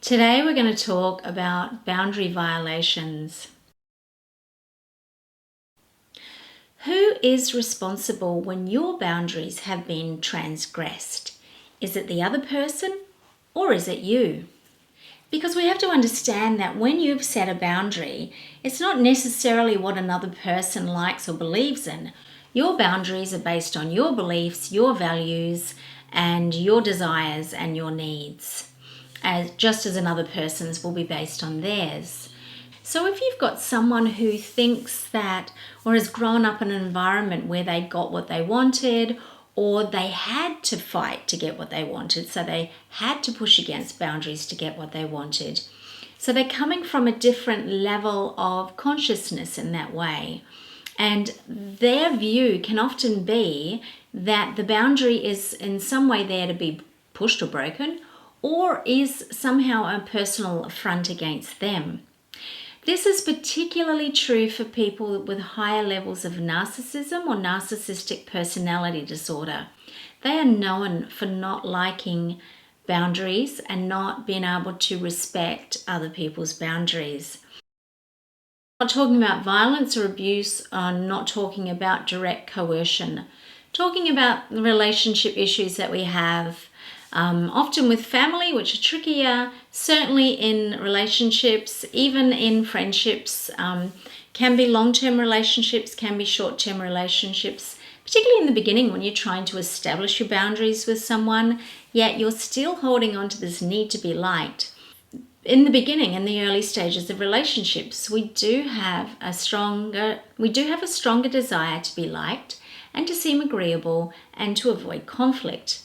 Today we're going to talk about boundary violations. Who is responsible when your boundaries have been transgressed? Is it the other person or is it you? Because we have to understand that when you've set a boundary, it's not necessarily what another person likes or believes in. Your boundaries are based on your beliefs, your values, and your desires and your needs, just as another person's will be based on theirs. So if you've got someone who thinks that, or has grown up in an environment where they got what they wanted, or they had to fight to get what they wanted, so they had to push against boundaries to get what they wanted. So they're coming from a different level of consciousness in that way. And their view can often be that the boundary is in some way there to be pushed or broken, or is somehow a personal affront against them. This is particularly true for people with higher levels of narcissism or narcissistic personality disorder. They are known for not liking boundaries and not being able to respect other people's boundaries. I'm not talking about violence or abuse, I'm not talking about direct coercion. Talking about the relationship issues that we have, often with family, which are trickier, certainly in relationships, even in friendships, can be long-term relationships, can be short-term relationships, particularly in the beginning when you're trying to establish your boundaries with someone, yet you're still holding on to this need to be liked. In the beginning, in the early stages of relationships, we do have a stronger desire to be liked and to seem agreeable and to avoid conflict.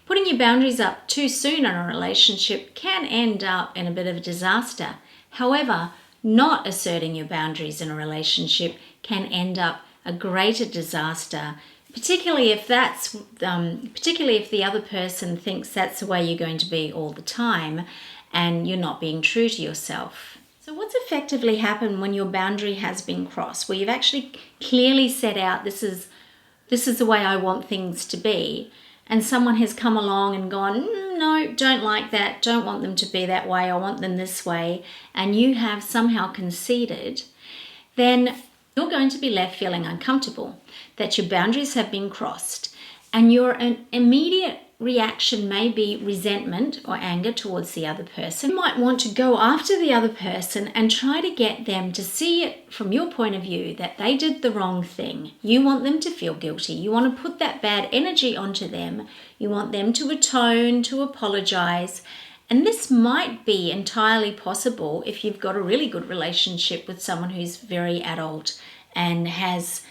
Putting your boundaries up too soon in a relationship can end up in a bit of a disaster. However, not asserting your boundaries in a relationship can end up a greater disaster, particularly if the other person thinks that's the way you're going to be all the time and you're not being true to yourself. So what's effectively happened when your boundary has been crossed, where you've actually clearly set out this is the way I want things to be, and someone has come along and gone, no, don't like that, don't want them to be that way, I want them this way, and you have somehow conceded, then you're going to be left feeling uncomfortable that your boundaries have been crossed, and your immediate reaction may be resentment or anger towards the other person. You might want to go after the other person and try to get them to see it from your point of view that they did the wrong thing. You want them to feel guilty. You want to put that bad energy onto them. You want them to atone, to apologize. And this might be entirely possible if you've got a really good relationship with someone who's very adult and has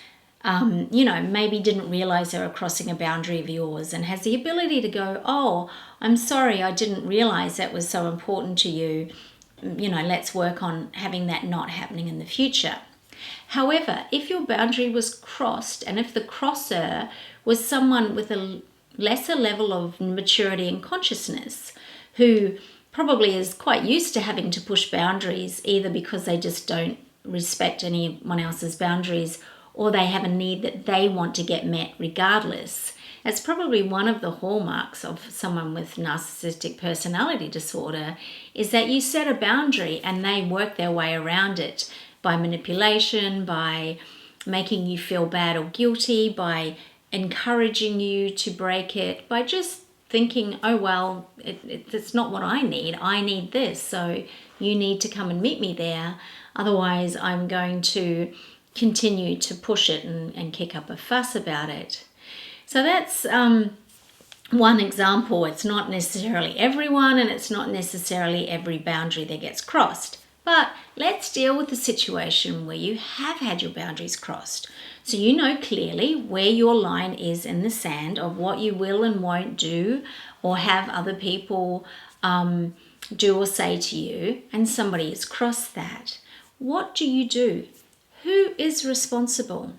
maybe didn't realize they were crossing a boundary of yours and has the ability to go, oh, I'm sorry, I didn't realize that was so important to you. Let's work on having that not happening in the future. However, if your boundary was crossed and if the crosser was someone with a lesser level of maturity and consciousness, who probably is quite used to having to push boundaries either because they just don't respect anyone else's boundaries or they have a need that they want to get met regardless. That's probably one of the hallmarks of someone with narcissistic personality disorder, is that you set a boundary and they work their way around it by manipulation, by making you feel bad or guilty, by encouraging you to break it, by just thinking, oh, well, it's not what I need this, so you need to come and meet me there, otherwise I'm going to continue to push it and kick up a fuss about it. So that's one example. It's not necessarily everyone and it's not necessarily every boundary that gets crossed. But let's deal with the situation where you have had your boundaries crossed. So you know clearly where your line is in the sand of what you will and won't do or have other people do or say to you, and somebody has crossed that. What do you do? Who is responsible?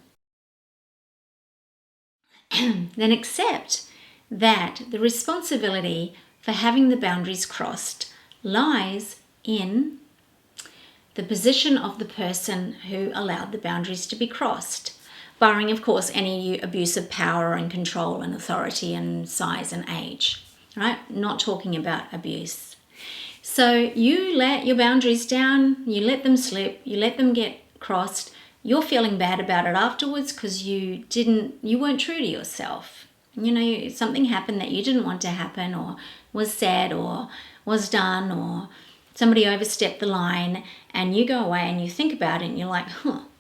Then accept that the responsibility for having the boundaries crossed lies in the position of the person who allowed the boundaries to be crossed, barring, of course, any abuse of power and control and authority and size and age, right? Not talking about abuse. So you let your boundaries down, you let them slip, you let them get crossed. You're feeling bad about it afterwards because you weren't true to yourself. Something happened that you didn't want to happen, or was said, or was done, or somebody overstepped the line, and you go away and you think about it and you're like,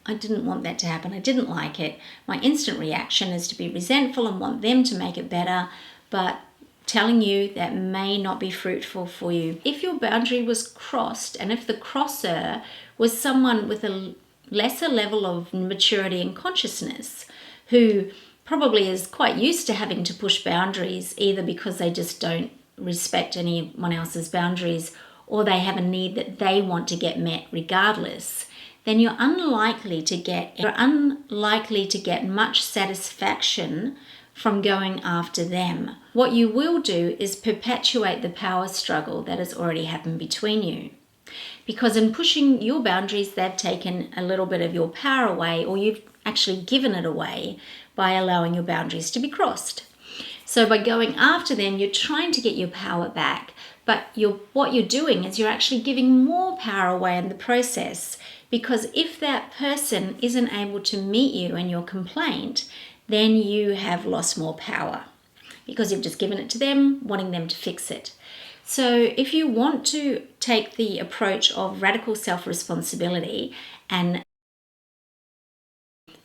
I didn't want that to happen. I didn't like it. My instant reaction is to be resentful and want them to make it better, but telling you that may not be fruitful for you. If your boundary was crossed, and if the crosser was someone with a lesser level of maturity and consciousness, who probably is quite used to having to push boundaries, either because they just don't respect anyone else's boundaries, or they have a need that they want to get met regardless, then you're unlikely to get much satisfaction from going after them. What you will do is perpetuate the power struggle that has already happened between you. Because in pushing your boundaries, they've taken a little bit of your power away, or you've actually given it away by allowing your boundaries to be crossed. So by going after them, you're trying to get your power back, but what you're doing is you're actually giving more power away in the process, because if that person isn't able to meet you in your complaint, then you have lost more power because you've just given it to them, wanting them to fix it. So if you want to take the approach of radical self-responsibility, and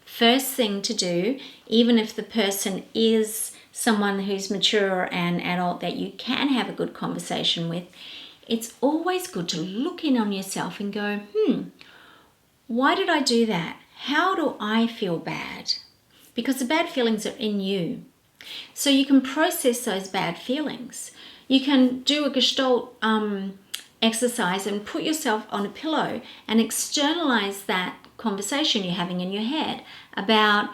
first thing to do, even if the person is someone who's mature and adult that you can have a good conversation with, it's always good to look in on yourself and go, why did I do that? How do I feel bad? Because the bad feelings are in you. So you can process those bad feelings. You can do a Gestalt exercise and put yourself on a pillow and externalize that conversation you're having in your head about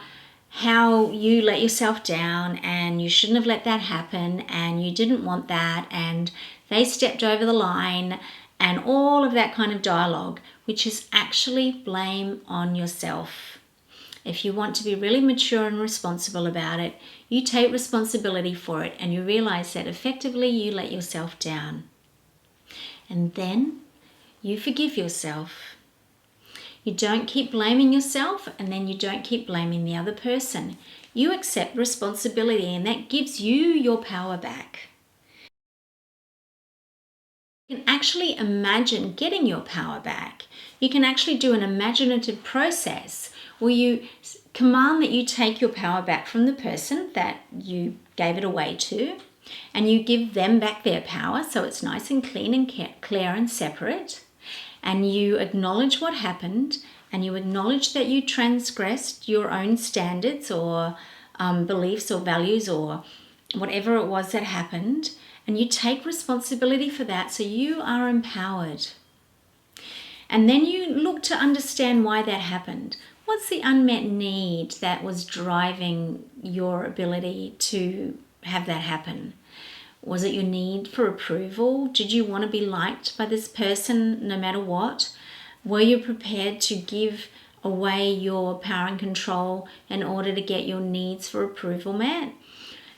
how you let yourself down and you shouldn't have let that happen and you didn't want that and they stepped over the line, and all of that kind of dialogue, which is actually blame on yourself. If you want to be really mature and responsible about it, you take responsibility for it and you realize that effectively you let yourself down. And then you forgive yourself. You don't keep blaming yourself, and then you don't keep blaming the other person. You accept responsibility, and that gives you your power back. You can actually imagine getting your power back. You can actually do an imaginative process where you command that you take your power back from the person that you gave it away to, and you give them back their power so it's nice and clean and clear and separate. And you acknowledge what happened, and you acknowledge that you transgressed your own standards or beliefs or values or whatever it was that happened, and you take responsibility for that so you are empowered. And then you look to understand why that happened. What's the unmet need that was driving your ability to have that happen? Was it your need for approval? Did you want to be liked by this person no matter what? Were you prepared to give away your power and control in order to get your needs for approval met?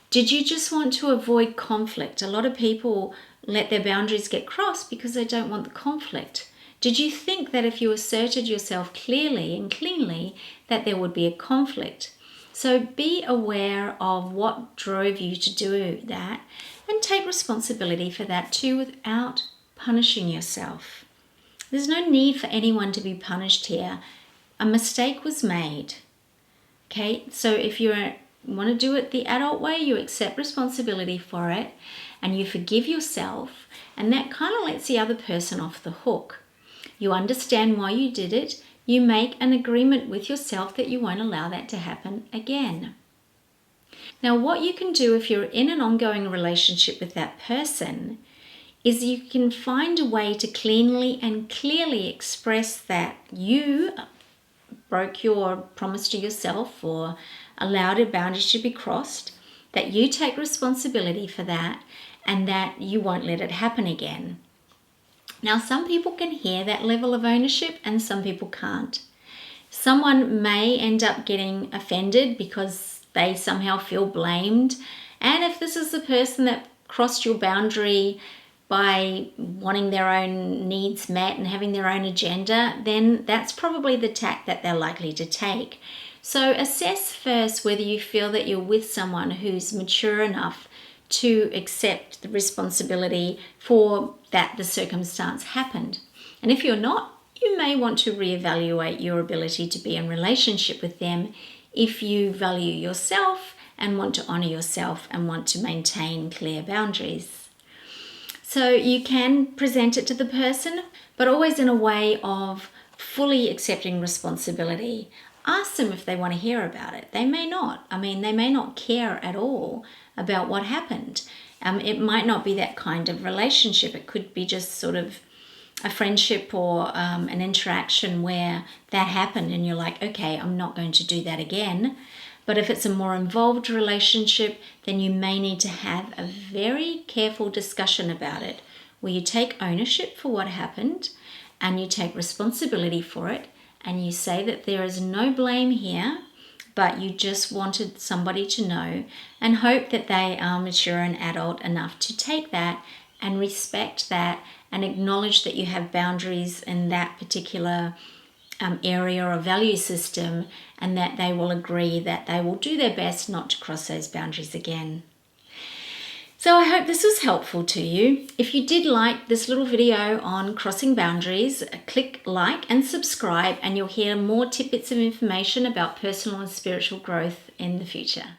Did you just want to avoid conflict? A lot of people let their boundaries get crossed because they don't want the conflict. Did you think that if you asserted yourself clearly and cleanly that there would be a conflict? So be aware of what drove you to do that, and take responsibility for that too without punishing yourself. There's no need for anyone to be punished here. A mistake was made. Okay, so if you want to do it the adult way, you accept responsibility for it and you forgive yourself, and that kind of lets the other person off the hook. You understand why you did it. You make an agreement with yourself that you won't allow that to happen again. Now, what you can do if you're in an ongoing relationship with that person is you can find a way to cleanly and clearly express that you broke your promise to yourself or allowed a boundary to be crossed, that you take responsibility for that, and that you won't let it happen again. Now, some people can hear that level of ownership and some people can't. Someone may end up getting offended because they somehow feel blamed. And if this is the person that crossed your boundary by wanting their own needs met and having their own agenda, then that's probably the tack that they're likely to take. So assess first whether you feel that you're with someone who's mature enough to accept the responsibility for that the circumstance happened. And if you're not, you may want to reevaluate your ability to be in relationship with them if you value yourself and want to honor yourself and want to maintain clear boundaries. So you can present it to the person, but always in a way of fully accepting responsibility. Ask them if they want to hear about it. They may not. They may not care at all about what happened. It might not be that kind of relationship. It could be just sort of a friendship or an interaction where that happened and you're like, okay, I'm not going to do that again. But if it's a more involved relationship, then you may need to have a very careful discussion about it, where you take ownership for what happened and you take responsibility for it, and you say that there is no blame here, but you just wanted somebody to know, and hope that they are mature and adult enough to take that and respect that and acknowledge that you have boundaries in that particular area or value system, and that they will agree that they will do their best not to cross those boundaries again. So I hope this was helpful to you. If you did like this little video on crossing boundaries, click like and subscribe, and you'll hear more tidbits of information about personal and spiritual growth in the future.